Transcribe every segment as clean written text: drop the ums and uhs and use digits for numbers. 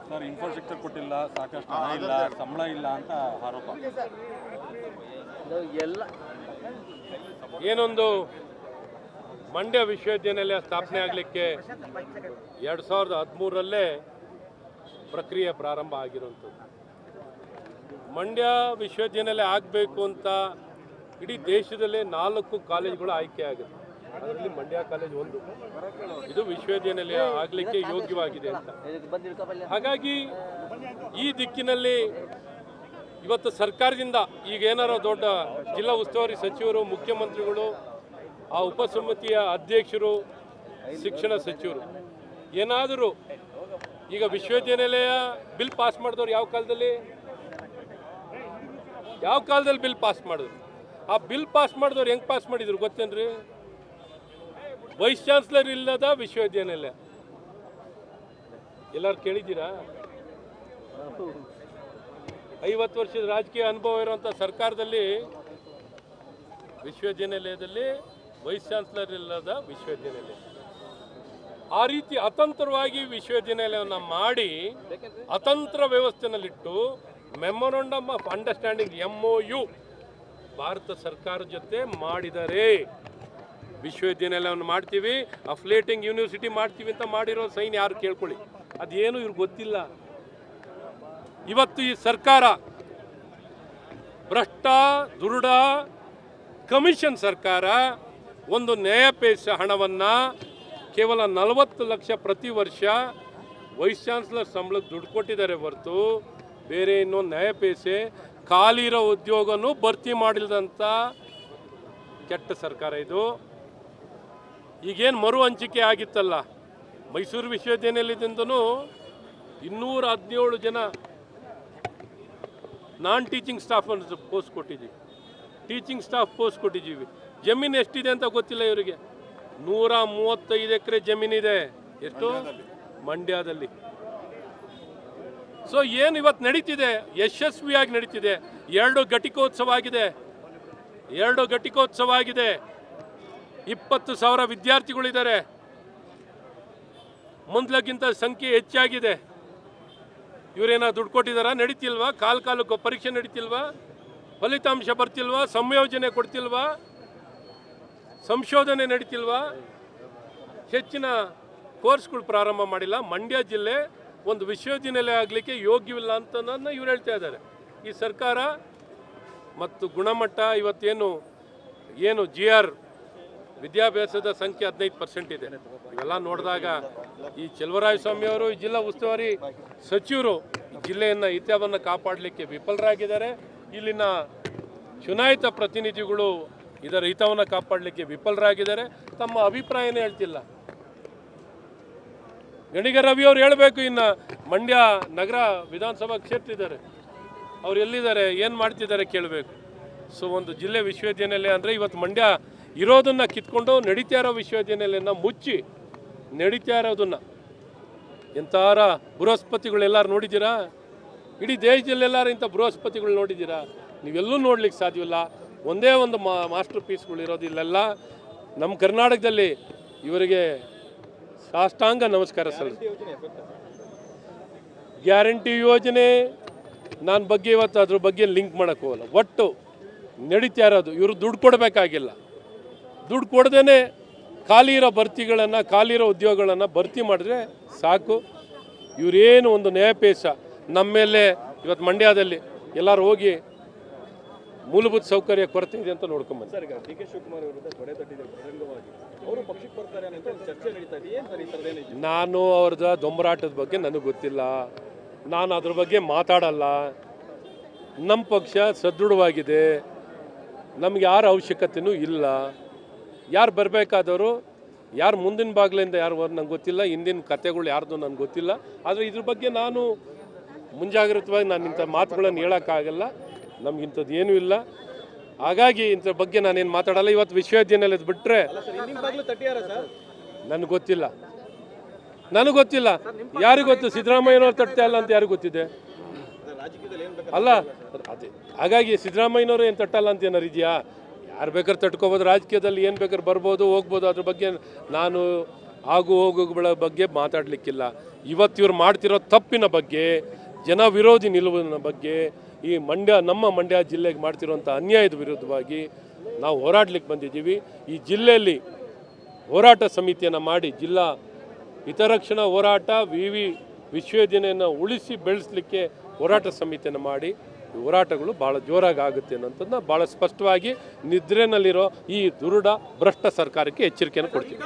Sir infrastructure ಕೊಟ್ಟಿಲ್ಲ, ಸಾಕಷ್ಟು ಹಣ ಇಲ್ಲ, ಸಂಬಳ ಇಲ್ಲ ಅಂತ ಆರೋಪ. ಏನೊಂದು ಮಂಡ್ಯ ವಿಶ್ವವಿದ್ಯಾನಿಲಯ ಸ್ಥಾಪನೆ ಆಗಲಿಕ್ಕೆ 2013ರಲ್ಲೇ ಪ್ರಕ್ರಿಯೆ ಪ್ರಾರಂಭ ಆಗಿರುವಂಥದ್ದು. ಮಂಡ್ಯ ವಿಶ್ವವಿದ್ಯಾನಿಲಯ ಆಗಬೇಕು ಅಂತ ಇಡೀ ದೇಶದಲ್ಲೇ 4 ಕಾಲೇಜುಗಳು ಆಯ್ಕೆ ಆಗುತ್ತೆ. ಅದರಲ್ಲಿ ಮಂಡ್ಯ ಕಾಲೇಜ್ ಒಂದು. ಇದು ವಿಶ್ವವಿದ್ಯಾನಿಲಯ ಆಗಲಿಕ್ಕೆ ಯೋಗ್ಯವಾಗಿದೆ ಅಂತ. ಹಾಗಾಗಿ ಈ ದಿಕ್ಕಿನಲ್ಲಿ ಇವತ್ತು ಸರ್ಕಾರದಿಂದ ಈಗ ಏನಾರ ದೊಡ್ಡ ಜಿಲ್ಲಾ ಉಸ್ತುವಾರಿ ಸಚಿವರು, ಮುಖ್ಯಮಂತ್ರಿಗಳು, ಆ ಉಪಸಮಿತಿಯ ಅಧ್ಯಕ್ಷರು, ಶಿಕ್ಷಣ ಸಚಿವರು ಏನಾದರೂ ಈಗ ವಿಶ್ವವಿದ್ಯಾನಿಲಯ ಬಿಲ್ ಪಾಸ್ ಮಾಡಿದವ್ರು ಯಾವ ಕಾಲದಲ್ಲಿ ಬಿಲ್ ಪಾಸ್ ಮಾಡಿದ್ರು? ಆ ಬಿಲ್ ಪಾಸ್ ಮಾಡಿದವ್ರು ಹೆಂಗೆ ಪಾಸ್ ಮಾಡಿದ್ರು ಗೊತ್ತೇನ್ರಿ? ವೈಸ್ ಚಾನ್ಸಲರ್ ಇಲ್ಲದ ವಿಶ್ವವಿದ್ಯಾನಿಲಯ. ಎಲ್ಲರೂ ಕೇಳಿದ್ದೀರಾ? 50 ವರ್ಷದ ರಾಜಕೀಯ ಅನುಭವ ಇರುವಂಥ ಸರ್ಕಾರದಲ್ಲಿ ವಿಶ್ವವಿದ್ಯಾನಿಲಯದಲ್ಲಿ ವೈಸ್ ಚಾನ್ಸಲರ್ ಇಲ್ಲದ ವಿಶ್ವವಿದ್ಯಾನಿಲಯ. ಆ ರೀತಿ ಅತಂತ್ರವಾಗಿ ವಿಶ್ವವಿದ್ಯಾನಿಲಯವನ್ನು ಮಾಡಿ ಅತಂತ್ರ ವ್ಯವಸ್ಥೆನಲ್ಲಿಟ್ಟು ಮೆಮೊರಂಡಮ್ ಆಫ್ ಅಂಡರ್ಸ್ಟ್ಯಾಂಡಿಂಗ್ MOU ಭಾರತ ಸರ್ಕಾರ ಜೊತೆ ಮಾಡಿದರೆ ವಿಶ್ವವಿದ್ಯಾನಿಲಯವನ್ನು ಮಾಡ್ತೀವಿ, ಅಫ್ಲೇಟಿಂಗ್ ಯೂನಿವರ್ಸಿಟಿ ಮಾಡ್ತೀವಿ ಅಂತ ಮಾಡಿರೋ ಸೈನ್ ಯಾರು ಕೇಳ್ಕೊಳ್ಳಿ. ಅದೇನು ಇವ್ರಿಗೆ ಗೊತ್ತಿಲ್ಲ. ಇವತ್ತು ಈ ಸರ್ಕಾರ ಭ್ರಷ್ಟ, ದುರುಡ, ಕಮಿಷನ್ ಸರ್ಕಾರ ಒಂದು ನ್ಯಾಯಪೇಶ ಹಣವನ್ನು ಕೇವಲ 40 ಲಕ್ಷ ಪ್ರತಿ ವರ್ಷ ವೈಸ್ ಚಾನ್ಸಲರ್ ಸಂಬಳಕ್ಕೆ ದುಡ್ಡು ಕೊಟ್ಟಿದ್ದಾರೆ ಹೊರತು ಬೇರೆ ಇನ್ನೊಂದು ನ್ಯಾಯಪೇಸೆ ಖಾಲಿ ಇರೋ ಉದ್ಯೋಗನೂ ಭರ್ತಿ ಮಾಡಿಲ್ಲದಂಥ ಕೆಟ್ಟ ಸರ್ಕಾರ ಇದು. ಈಗೇನು ಮರು ಹಂಚಿಕೆ ಆಗಿತ್ತಲ್ಲ, ಮೈಸೂರು ವಿಶ್ವವಿದ್ಯಾನಿಲಯದಿಂದನೂ 217 ಜನ ನಾನ್ ಟೀಚಿಂಗ್ ಸ್ಟಾಫ್ ಪೋಸ್ಟ್ ಕೊಟ್ಟಿದ್ದೀವಿ, ಟೀಚಿಂಗ್ ಸ್ಟಾಫ್ ಪೋಸ್ಟ್ ಕೊಟ್ಟಿದ್ದೀವಿ. ಜಮೀನು ಎಷ್ಟಿದೆ ಅಂತ ಗೊತ್ತಿಲ್ಲ ಇವರಿಗೆ. 135 ಎಕರೆ ಜಮೀನಿದೆ. ಎಷ್ಟು? ಮಂಡ್ಯದಲ್ಲಿ. ಸೊ ಏನು ಇವತ್ತು ನಡೀತಿದೆ, ಯಶಸ್ವಿಯಾಗಿ ನಡೀತಿದೆ. 2 ಘಟಿಕೋತ್ಸವ ಆಗಿದೆ. 20,000 ವಿದ್ಯಾರ್ಥಿಗಳಿದ್ದಾರೆ. ಮೊದಲಿಗಿಂತ ಸಂಖ್ಯೆ ಹೆಚ್ಚಾಗಿದೆ. ಇವರೇನೋ ದುಡ್ಡು ಕೊಟ್ಟಿದ್ದಾರಾ? ನಡೀತಿಲ್ವಾ? ಕಾಲಕ್ಕೆ ಪರೀಕ್ಷೆ ನಡೀತಿಲ್ವಾ? ಫಲಿತಾಂಶ ಬರ್ತಿಲ್ವಾ? ಸಂಯೋಜನೆ ಕೊಡ್ತಿಲ್ವಾ? ಸಂಶೋಧನೆ ನಡೀತಿಲ್ವಾ? ಹೆಚ್ಚಿನ ಕೋರ್ಸ್ಗಳು ಪ್ರಾರಂಭ ಮಾಡಿಲ್ಲ. ಮಂಡ್ಯ ಜಿಲ್ಲೆ ಒಂದು ವಿಶ್ವವಿದ್ಯಾನಿಲಯ ಆಗಲಿಕ್ಕೆ ಯೋಗ್ಯವಿಲ್ಲ ಅಂತ ಇವ್ರು ಹೇಳ್ತಾ ಇದ್ದಾರೆ. ಈ ಸರ್ಕಾರ ಮತ್ತು ಗುಣಮಟ್ಟ ಇವತ್ತೇನು GR ವಿದ್ಯಾಭ್ಯಾಸದ ಸಂಖ್ಯೆ 15% ಇದೆ. ಇವೆಲ್ಲ ನೋಡಿದಾಗ ಈ ಚೆಲುವರಾಯಸ್ವಾಮಿಯವರು, ಈ ಜಿಲ್ಲಾ ಉಸ್ತುವಾರಿ ಸಚಿವರು ಜಿಲ್ಲೆಯನ್ನು ಹಿತವನ್ನು ಕಾಪಾಡಲಿಕ್ಕೆ ವಿಫಲರಾಗಿದ್ದಾರೆ. ಇಲ್ಲಿನ ಚುನಾಯಿತ ಪ್ರತಿನಿಧಿಗಳು ಇದರ ಹಿತವನ್ನು ಕಾಪಾಡಲಿಕ್ಕೆ ವಿಫಲರಾಗಿದ್ದಾರೆ. ತಮ್ಮ ಅಭಿಪ್ರಾಯನೇ ಹೇಳ್ತಿಲ್ಲ. ಗಣಿಗ ರವಿ ಅವರು ಹೇಳಬೇಕು. ಇನ್ನು ಮಂಡ್ಯ ನಗರ ವಿಧಾನಸಭಾ ಕ್ಷೇತ್ರ ಇದ್ದಾರೆ, ಅವ್ರು ಎಲ್ಲಿದ್ದಾರೆ, ಏನು ಮಾಡ್ತಿದ್ದಾರೆ ಕೇಳಬೇಕು. ಸೊ ಒಂದು ಜಿಲ್ಲೆ ವಿಶ್ವವಿದ್ಯಾನಿಲಯ ಅಂದರೆ ಇವತ್ತು ಮಂಡ್ಯ ಇರೋದನ್ನು ಕಿತ್ಕೊಂಡು ನಡೀತಾ ಇರೋ ವಿಶ್ವವಿದ್ಯಾನಿಲಯನ ಮುಚ್ಚಿ ನಡೀತಾ ಇರೋದನ್ನು ಎಂಥಾರ ಬೃಹಸ್ಪತಿಗಳೆಲ್ಲರೂ ನೋಡಿದ್ದೀರಾ? ಇಡೀ ದೇಶದಲ್ಲೆಲ್ಲರೂ ಇಂಥ ಬೃಹಸ್ಪತಿಗಳು ನೋಡಿದ್ದೀರಾ? ನೀವೆಲ್ಲೂ ನೋಡ್ಲಿಕ್ಕೆ ಸಾಧ್ಯವಿಲ್ಲ. ಒಂದೇ ಒಂದು ಮಾಸ್ಟರ್ ಪೀಸ್ಗಳು ಇರೋದು ಇಲ್ಲೆಲ್ಲ. ನಮ್ಮ ಕರ್ನಾಟಕದಲ್ಲಿ ಇವರಿಗೆ ಸಾಷ್ಟಾಂಗ ನಮಸ್ಕಾರ ಗ್ಯಾರಂಟಿ ಯೋಜನೆ ನಾನು ಬಗ್ಗೆ ಇವತ್ತು ಅದ್ರ ಬಗ್ಗೆ ಲಿಂಕ್ ಮಾಡೋಕ್ಕೆ ಹೋಗಲ್ಲ. ಒಟ್ಟು ನಡೀತಾ ಇರೋದು ಇವರು ದುಡ್ಡು ಕೊಡಬೇಕಾಗಿಲ್ಲ. ದುಡ್ಡು ಕೊಡದೇನೆ ಖಾಲಿ ಇರೋ ಭರ್ತಿಗಳನ್ನು, ಖಾಲಿ ಇರೋ ಉದ್ಯೋಗಗಳನ್ನು ಭರ್ತಿ ಮಾಡಿದ್ರೆ ಸಾಕು. ಇವರೇನು ಒಂದು ನ್ಯಾಯಪೇಶ ನಮ್ಮ ಮೇಲೆ ಇವತ್ತು ಮಂಡ್ಯದಲ್ಲಿ ಎಲ್ಲರೂ ಹೋಗಿ ಮೂಲಭೂತ ಸೌಕರ್ಯ ಕೊರತೆ ಇದೆ ಅಂತ ನೋಡ್ಕೊಂಬಂದು. ಸರ್, ಈಗ DK ಶಿವಕುಮಾರ್ ವಿರುದ್ಧ ತೊಡೆ ತಟ್ಟಿದ್ದಾರೆ ಬಹಿರಂಗವಾಗಿ. ಅವರು ಪಕ್ಷಕ್ಕೆ ಬರ್ತಾರೆ ಅಂತ ಒಂದು ಚರ್ಚೆ ನಡೀತಾ ಇದೆ. ಏನು ಸರ್ ಈ ಥರದ್ದೇನು? ನಾನು ಅವ್ರದ್ದು ದೊಂಬರಾಟದ ಬಗ್ಗೆ ನನಗೆ ಗೊತ್ತಿಲ್ಲ. ನಾನು ಅದ್ರ ಬಗ್ಗೆ ಮಾತಾಡಲ್ಲ. ನಮ್ಮ ಪಕ್ಷ ಸದೃಢವಾಗಿದೆ. ನಮ್ಗೆ ಯಾರ ಅವಶ್ಯಕತೆಯೂ ಇಲ್ಲ. ಯಾರು ಬರಬೇಕಾದವರು, ಯಾರು ಮುಂದಿನ ಬಾಗಿಲಿಂದ ಯಾರು ನಂಗೆ ಗೊತ್ತಿಲ್ಲ. ಹಿಂದಿನ ಕತೆಗಳು ಯಾರ್ದು ನನಗೆ ಗೊತ್ತಿಲ್ಲ. ಆದರೆ ಇದ್ರ ಬಗ್ಗೆ ನಾನು ಮುಂಜಾಗ್ರತವಾಗಿ ನಾನು ಇಂಥ ಮಾತುಗಳನ್ನು ಹೇಳೋಕ್ಕಾಗಲ್ಲ. ನಮಗಿಂಥದ್ದು ಏನೂ ಇಲ್ಲ. ಹಾಗಾಗಿ ಇಂಥ ಬಗ್ಗೆ ನಾನೇನು ಮಾತಾಡಲ್ಲ. ಇವತ್ತು ವಿಶ್ವವಿದ್ಯಾನಿಲಯದ ಬಿಟ್ಟರೆ ನನಗೆ ಗೊತ್ತಿಲ್ಲ. ಯಾರಿಗೂ ಗೊತ್ತು? ಸಿದ್ದರಾಮಯ್ಯನವ್ರು ತಟ್ತಾ ಇಲ್ಲ ಅಂತ ಯಾರಿಗೂ ಗೊತ್ತಿದೆ? ಅಲ್ಲ, ಅದೇ ಹಾಗಾಗಿ ಸಿದ್ದರಾಮಯ್ಯನವರು ಏನು ತಟ್ಟಲ್ಲ ಅಂತ ಏನಾರು ಇದೆಯಾ? ಯಾರು ಬೇಕಾದ್ರೆ ತಟ್ಕೋಬೋದು. ರಾಜಕೀಯದಲ್ಲಿ ಏನು ಬೇಕಾದ್ರೆ ಬರ್ಬೋದು, ಹೋಗ್ಬೋದು. ಅದ್ರ ಬಗ್ಗೆ ನಾನು ಆಗು ಹೋಗುಗಳ ಬಗ್ಗೆ ಮಾತಾಡಲಿಕ್ಕಿಲ್ಲ. ಇವತ್ತು ಇವ್ರು ಮಾಡ್ತಿರೋ ತಪ್ಪಿನ ಬಗ್ಗೆ, ಜನ ವಿರೋಧಿ ನಿಲುವಿನ ಬಗ್ಗೆ, ಈ ನಮ್ಮ ಮಂಡ್ಯ ಜಿಲ್ಲೆಗೆ ಮಾಡ್ತಿರೋಂಥ ಅನ್ಯಾಯದ ವಿರುದ್ಧವಾಗಿ ನಾವು ಹೋರಾಡ್ಲಿಕ್ಕೆ ಬಂದಿದ್ದೀವಿ. ಈ ಜಿಲ್ಲೆಯಲ್ಲಿ ಹೋರಾಟ ಸಮಿತಿಯನ್ನು ಮಾಡಿ ಜಿಲ್ಲಾ ಹಿತರಕ್ಷಣಾ ಹೋರಾಟ ವಿಶ್ವವಿದ್ಯಾನಿಲಯನ ಉಳಿಸಿ ಬೆಳೆಸಲಿಕ್ಕೆ ಹೋರಾಟ ಸಮಿತಿಯನ್ನು ಮಾಡಿ ಹೋರಾಟಗಳು ಭಾಳ ಜೋರಾಗಿ ಆಗುತ್ತೆ ಅನ್ನೋಂಥದ್ದನ್ನ ಭಾಳ ಸ್ಪಷ್ಟವಾಗಿ ನಿದ್ರೆನಲ್ಲಿರೋ ಈ ದುರುಡ ಭ್ರಷ್ಟ ಸರ್ಕಾರಕ್ಕೆ ಎಚ್ಚರಿಕೆಯನ್ನು ಕೊಡ್ತೀವಿ.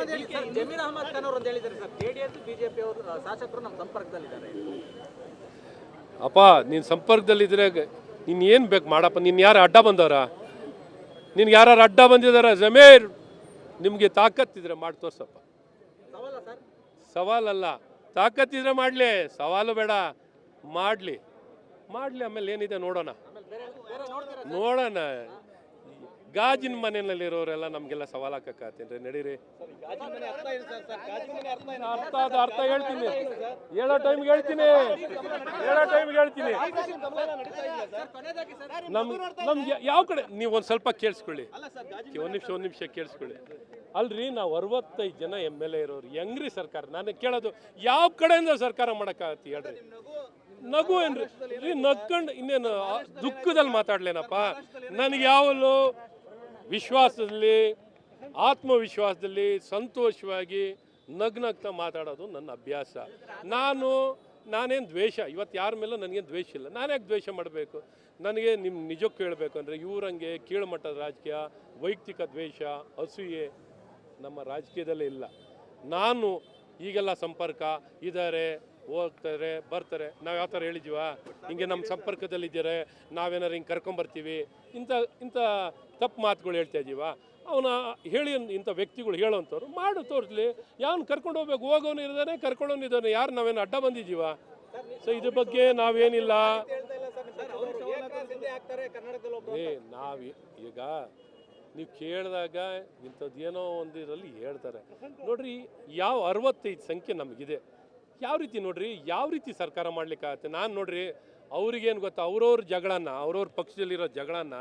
ಜಮೀರ್ ಅಹಮದ್ ಖಾನ್ ಅವರು ಹೇಳಿದ್ದಾರೆ ಸರ್, ಜೆಡಿಎಸ್ ಬಿಜೆಪಿ ಅವರು ಶಾಸಕರು ನಮ್ಮ ಸಂಪರ್ಕದಲ್ಲಿದ್ದಾರೆ. ಅಪ್ಪ ನೀನು ಸಂಪರ್ಕದಲ್ಲಿದ್ದರೆ ನೀನು ಏನು ಬೇಕು ಮಾಡಪ್ಪ. ನೀನು ಯಾರು ಅಡ್ಡ ಬಂದವರ? ನಿನ್ಗೆ ಯಾರು ಅಡ್ಡ ಬಂದಿದಾರ? ಜಮೀರ್, ನಿಮಗೆ ತಾಕತ್ತಿದ್ರೆ ಮಾಡಿ ತೋರ್ಸಪ್ಪ. ಸವಾಲಲ್ಲ, ತಾಕತ್ತಿದ್ರೆ ಮಾಡಲಿ, ಸವಾಲು ಬೇಡ. ಮಾಡಲಿ, ಆಮೇಲೆ ಏನಿದೆ ನೋಡೋಣ. ಗಾಜಿನ ಮನೆಯಲ್ಲಿರೋರೆಲ್ಲ ನಮಗೆಲ್ಲ ಸವಾಲು ಹಾಕತ್ತೀನಿ. ನಡೀರಿ, ಅರ್ಥ ಹೇಳ್ತೀನಿ, ಹೇಳೋ ಟೈಮ್ಗೆ ಹೇಳ್ತೀನಿ. ನಮ್ಗೆ ಯಾವ ಕಡೆ ನೀವು ಒಂದು ಸ್ವಲ್ಪ ಕೇಳಿಸ್ಕೊಳ್ಳಿ, ಒಂದು ನಿಮಿಷ ಕೇಳಿಸ್ಕೊಳ್ಳಿ. ಅಲ್ರಿ, ನಾವು 65 ಜನ MLA ಇರೋರು, ಹೆಂಗ್ರಿ ಸರ್ಕಾರ? ನಾನು ಕೇಳೋದು, ಯಾವ ಕಡೆಯಿಂದ ಸರ್ಕಾರ ಮಾಡೋಕ್ಕಾಗತ್ತೆ ಹೇಳ್ರಿ? ನಗು ಏನ್ರಿ? ನಗ್ಕೊಂಡು ಇನ್ನೇನು ದುಃಖದಲ್ಲಿ ಮಾತಾಡ್ಲೇನಪ್ಪ? ನನಗೆ ಯಾವಲ್ಲೂ ವಿಶ್ವಾಸದಲ್ಲಿ, ಆತ್ಮವಿಶ್ವಾಸದಲ್ಲಿ ಸಂತೋಷವಾಗಿ ನಗ್ನಗ್ತಾ ಮಾತಾಡೋದು ನನ್ನ ಅಭ್ಯಾಸ. ನಾನೇನು ದ್ವೇಷ, ಇವತ್ತು ಯಾರ ಮೇಲೂ ನನಗೇನು ದ್ವೇಷ ಇಲ್ಲ. ನಾನ್ಯಾಕೆ ದ್ವೇಷ ಮಾಡಬೇಕು? ನನಗೆ ನಿಜಕ್ಕೂ ಹೇಳಬೇಕು ಅಂದರೆ, ಇವರಂಗೆ ಕೀಳುಮಟ್ಟದ ರಾಜಕೀಯ, ವೈಯಕ್ತಿಕ ದ್ವೇಷ, ಅಸೂಯೆ ನಮ್ಮ ರಾಜಕೀಯದಲ್ಲೇ ಇಲ್ಲ. ನಾನು ಈಗೆಲ್ಲ ಸಂಪರ್ಕ ಇದ್ದಾರೆ, ಹೋಗ್ತಾರೆ, ಬರ್ತಾರೆ. ನಾವು ಯಾವ ಥರ ಹೇಳಿದ್ದೀವ? ಹಿಂಗೆ ನಮ್ಮ ಸಂಪರ್ಕದಲ್ಲಿದ್ದಾರೆ, ನಾವೇನಾರು ಹಿಂಗೆ ಕರ್ಕೊಂಬರ್ತೀವಿ, ಇಂಥ ತಪ್ಪು ಮಾತುಗಳು ಹೇಳ್ತಾ ಇದ್ದೀವ? ಅವನ ಹೇಳಿ ಇಂಥ ವ್ಯಕ್ತಿಗಳು ಹೇಳೋವಂಥವ್ರು ಮಾಡು ತೋರಿಸ್ಲಿ. ಯಾವನು ಕರ್ಕೊಂಡು ಹೋಗ್ಬೇಕು, ಹೋಗೋನು ಇದ್ದಾನೆ, ಕರ್ಕೊಳ್ಳೋನು ಇದ್ದಾನೆ. ಯಾರು ನಾವೇನು ಅಡ್ಡ ಬಂದಿದ್ದೀವ? ಸೊ ಇದ್ರ ಬಗ್ಗೆ ನಾವೇನಿಲ್ಲ. ಈಗ ನೀವು ಕೇಳಿದಾಗ ಇಂಥದ್ದೇನೋ ಒಂದಿರಲ್ಲಿ ಹೇಳ್ತಾರೆ ನೋಡ್ರಿ. 65 ಸಂಖ್ಯೆ ನಮಗಿದೆ. ಯಾವ ರೀತಿ ನೋಡ್ರಿ, ಯಾವ ರೀತಿ ಸರ್ಕಾರ ಮಾಡ್ಲಿಕ್ಕಾಗತ್ತೆ? ನಾನು ನೋಡ್ರಿ, ಅವ್ರಿಗೇನು ಗೊತ್ತಾ, ಅವ್ರವ್ರ ಜಗಳನ್ನ, ಅವ್ರವ್ರ ಪಕ್ಷದಲ್ಲಿರೋ ಜಗಳನ್ನ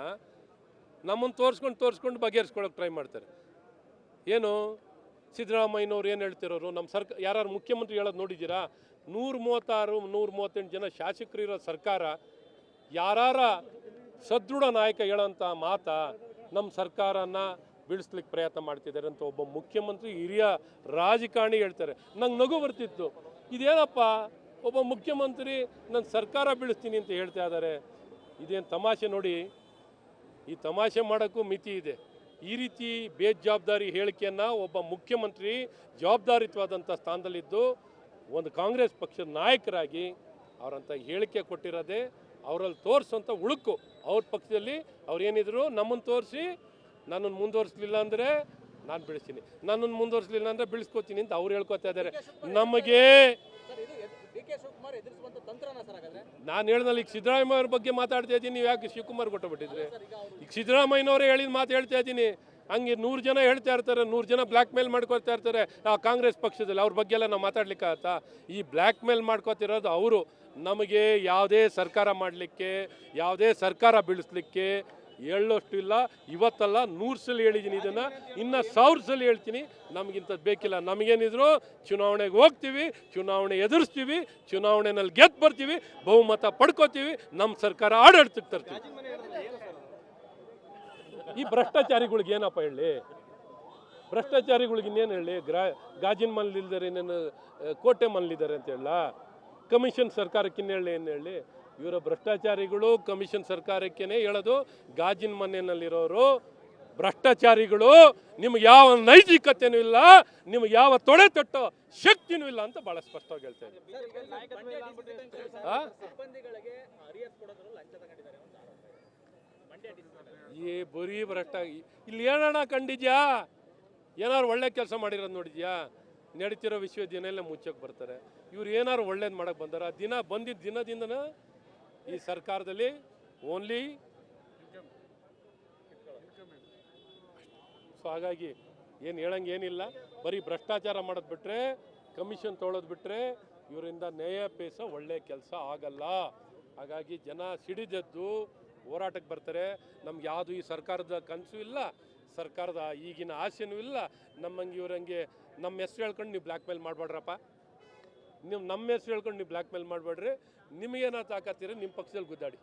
ನಮ್ಮನ್ನು ತೋರಿಸ್ಕೊಂಡು ಬಗೆಹರಿಸ್ಕೊಳ್ಳೋಕೆ ಟ್ರೈ ಮಾಡ್ತಾರೆ. ಏನು ಸಿದ್ದರಾಮಯ್ಯನವ್ರು ಏನು ಹೇಳ್ತಿರೋರು? ನಮ್ಮ ಯಾರು ಮುಖ್ಯಮಂತ್ರಿ ಹೇಳೋದು ನೋಡಿದ್ದೀರಾ? 136, 138 ಜನ ಶಾಸಕರು ಇರೋ ಸರ್ಕಾರ, ಯಾರ ಸದೃಢ ನಾಯಕ ಹೇಳೋಂಥ ಮಾತಾ ನಮ್ಮ ಸರ್ಕಾರನ ಬೀಳಿಸ್ಲಿಕ್ಕೆ ಪ್ರಯತ್ನ ಮಾಡ್ತಿದ್ದಾರೆ ಅಂತ ಒಬ್ಬ ಮುಖ್ಯಮಂತ್ರಿ, ಹಿರಿಯ ರಾಜಕಾರಣಿ ಹೇಳ್ತಾರೆ. ನಂಗೆ ನಗು ಬರ್ತಿತ್ತು. ಇದೇನಪ್ಪ, ಒಬ್ಬ ಮುಖ್ಯಮಂತ್ರಿ ನನ್ನ ಸರ್ಕಾರ ಬೀಳಿಸ್ತೀನಿ ಅಂತ ಹೇಳ್ತಾ ಇದ್ದಾರೆ. ಇದೇನು ತಮಾಷೆ ನೋಡಿ. ಈ ತಮಾಷೆ ಮಾಡೋಕ್ಕೂ ಮಿತಿ ಇದೆ. ಈ ರೀತಿ ಬೇಜವಾಬ್ದಾರಿ ಹೇಳಿಕೆಯನ್ನು ಒಬ್ಬ ಮುಖ್ಯಮಂತ್ರಿ ಜವಾಬ್ದಾರಿತ್ವಾದಂಥ ಸ್ಥಾನದಲ್ಲಿದ್ದು ಒಂದು ಕಾಂಗ್ರೆಸ್ ಪಕ್ಷದ ನಾಯಕರಾಗಿ ಅವರಂಥ ಹೇಳಿಕೆ ಕೊಟ್ಟಿರೋದೇ ಅವರಲ್ಲಿ ತೋರಿಸೋಂಥ ಉಳುಕು. ಅವ್ರ ಪಕ್ಷದಲ್ಲಿ ಅವ್ರೇನಿದ್ರು, ನಮ್ಮನ್ನು ತೋರಿಸಿ ನನ್ನನ್ನು ಮುಂದುವರಿಸಲಿಲ್ಲ ಅಂದರೆ ನಾನು ಬೆಳೆಸ್ತೀನಿ, ನನ್ನನ್ನು ಮುಂದುವರಿಸಲಿಲ್ಲ ಅಂದರೆ ಬೆಳೆಸ್ಕೋತೀನಿ ಅಂತ ಅವ್ರು ಹೇಳ್ಕೊತಾ ಇದ್ದಾರೆ. ನಮಗೆ ನಾನು ಹೇಳ್ದಲ್ಲಿ ಈಗ ಸಿದ್ದರಾಮಯ್ಯವ್ರ ಬಗ್ಗೆ ಮಾತಾಡ್ತಾ ಇದ್ದೀನಿ, ನೀವು ಯಾಕೆ ಶಿವಕುಮಾರ್ ಕೊಟ್ಟುಬಿಟ್ಟಿದ್ರಿ? ಈಗ ಸಿದ್ದರಾಮಯ್ಯನವರೇ ಹೇಳಿದ ಮಾತು ಹೇಳ್ತಾ ಇದ್ದೀನಿ. ಹಂಗೆ 100 ಜನ ಹೇಳ್ತಾ ಇರ್ತಾರೆ, 100 ಜನ ಬ್ಲ್ಯಾಕ್ ಮೇಲ್ ಮಾಡ್ಕೊತಾ ಇರ್ತಾರೆ ಆ ಕಾಂಗ್ರೆಸ್ ಪಕ್ಷದಲ್ಲಿ. ಅವ್ರ ಬಗ್ಗೆ ಎಲ್ಲ ನಾವು ಮಾತಾಡ್ಲಿಕ್ಕಾಗತ್ತಾ? ಈ ಬ್ಲ್ಯಾಕ್ ಮೇಲ್ ಮಾಡ್ಕೊತಿರೋದು ಅವರು. ನಮಗೆ ಯಾವುದೇ ಸರ್ಕಾರ ಮಾಡಲಿಕ್ಕೆ, ಯಾವುದೇ ಸರ್ಕಾರ ಬೀಳಿಸ್ಲಿಕ್ಕೆ ಹೇಳೋಷ್ಟು ಇಲ್ಲ. ಇವತ್ತಲ್ಲ 100 ಸಲ ಹೇಳಿದ್ದೀನಿ, ಇದನ್ನು ಇನ್ನು 1000 ಸಲ ಹೇಳ್ತೀನಿ. ನಮಗಿಂಥದ್ದು ಬೇಕಿಲ್ಲ. ನಮಗೇನಿದ್ರು ಚುನಾವಣೆಗೆ ಹೋಗ್ತೀವಿ, ಚುನಾವಣೆ ಎದುರಿಸ್ತೀವಿ, ಚುನಾವಣೆಯಲ್ಲಿ ಗೆದ್ದು ಬರ್ತೀವಿ, ಬಹುಮತ ಪಡ್ಕೋತೀವಿ, ನಮ್ಮ ಸರ್ಕಾರ ಆಡಳಿತಕ್ಕೆ ತರ್ತೀವಿ. ಈ ಭ್ರಷ್ಟಾಚಾರಿಗಳಿಗೆ ಏನಪ್ಪ ಹೇಳಿ? ಭ್ರಷ್ಟಾಚಾರಿಗಳಿಗೆ ಇನ್ನೇನು ಹೇಳಿ? ಗಾಜಿನ ಮನೇಲಿದ್ದಾರೆ, ಇನ್ನೇನು ಕೋಟೆ ಮನೇಲಿದ್ದಾರೆ ಅಂತ ಹೇಳ? ಕಮಿಷನ್ ಸರ್ಕಾರಕ್ಕೆ ಇನ್ನೇಳಿ ಏನು ಹೇಳಿ? ಇವರ ಭ್ರಷ್ಟಾಚಾರಿಗಳು ಕಮಿಷನ್ ಸರ್ಕಾರಕ್ಕೇನೆ ಹೇಳೋದು. ಗಾಜಿನ ಮನೆಯಲ್ಲಿರೋರು ಭ್ರಷ್ಟಾಚಾರಿಗಳು. ನಿಮ್ಗೆ ಯಾವ ನೈತಿಕತೆನೂ ಇಲ್ಲ, ನಿಮ್ಗೆ ಯಾವ ತೊಡೆ ತಟ್ಟೋ ಶಕ್ತಿನೂ ಇಲ್ಲ ಅಂತ ಭಾಳ ಸ್ಪಷ್ಟವಾಗಿ ಹೇಳ್ತಾ ಇದ್ದೀನಿ. ಈ ಬರೀ ಭ್ರಷ್ಟ ಇಲ್ಲಿ ಏನಣ್ಣ ಕಂಡಿದ್ಯಾ? ಏನಾರು ಒಳ್ಳೆ ಕೆಲಸ ಮಾಡಿರೋದು ನೋಡಿದ್ಯಾ? ನಡೀತಿರೋ ವಿಶ್ವವಿದ್ಯಾನಿಲಯ ಮುಚ್ಚಕ್ಕೆ ಬರ್ತಾರೆ. ಇವ್ರು ಏನಾರು ಒಳ್ಳೇದು ಮಾಡಕ್ಕೆ ಬಂದಾರ? ಬಂದಿದ್ದ ದಿನದಿಂದನ ಈ ಸರ್ಕಾರದಲ್ಲಿ ಓನ್ಲಿ. ಸೊ ಹಾಗಾಗಿ ಏನು ಹೇಳಂಗೇನಿಲ್ಲ. ಬರೀ ಭ್ರಷ್ಟಾಚಾರ ಮಾಡೋದು ಬಿಟ್ಟರೆ, ಕಮಿಷನ್ ತೊಗೊಳೋದು ಬಿಟ್ಟರೆ ಇವರಿಂದ ನ್ಯಾಯ ಪೇಸ ಒಳ್ಳೆ ಕೆಲಸ ಆಗಲ್ಲ. ಹಾಗಾಗಿ ಜನ ಸಿಡಿದೆದ್ದು ಹೋರಾಟಕ್ಕೆ ಬರ್ತಾರೆ. ನಮ್ಗೆ ಯಾವುದು ಈ ಸರ್ಕಾರದ ಕನಸು ಇಲ್ಲ, ಸರ್ಕಾರದ ಈಗಿನ ಆಸೆನೂ ಇಲ್ಲ. ನಮ್ಮಂಗೆ ಇವರಂಗೆ ನಮ್ಮ ಹೆಸ್ರು ಹೇಳ್ಕೊಂಡು ನೀವು ಬ್ಲ್ಯಾಕ್ ಮೇಲ್ ಮಾಡಬೇಡ್ರಪ್ಪ. ನೀವು ನಮ್ಮ ಹೆಸ್ರು ಹೇಳ್ಕೊಂಡು ನೀವು ಬ್ಲ್ಯಾಕ್ ಮೇಲ್ ಮಾಡಬೇಡ್ರಿ. ನಿಮಗೇನೋ ತಾಕತ್ತಿದ್ರೆ ನಿಮ್ಮ ಪಕ್ಷದಲ್ಲಿ ಗುದ್ದಾಡಿ.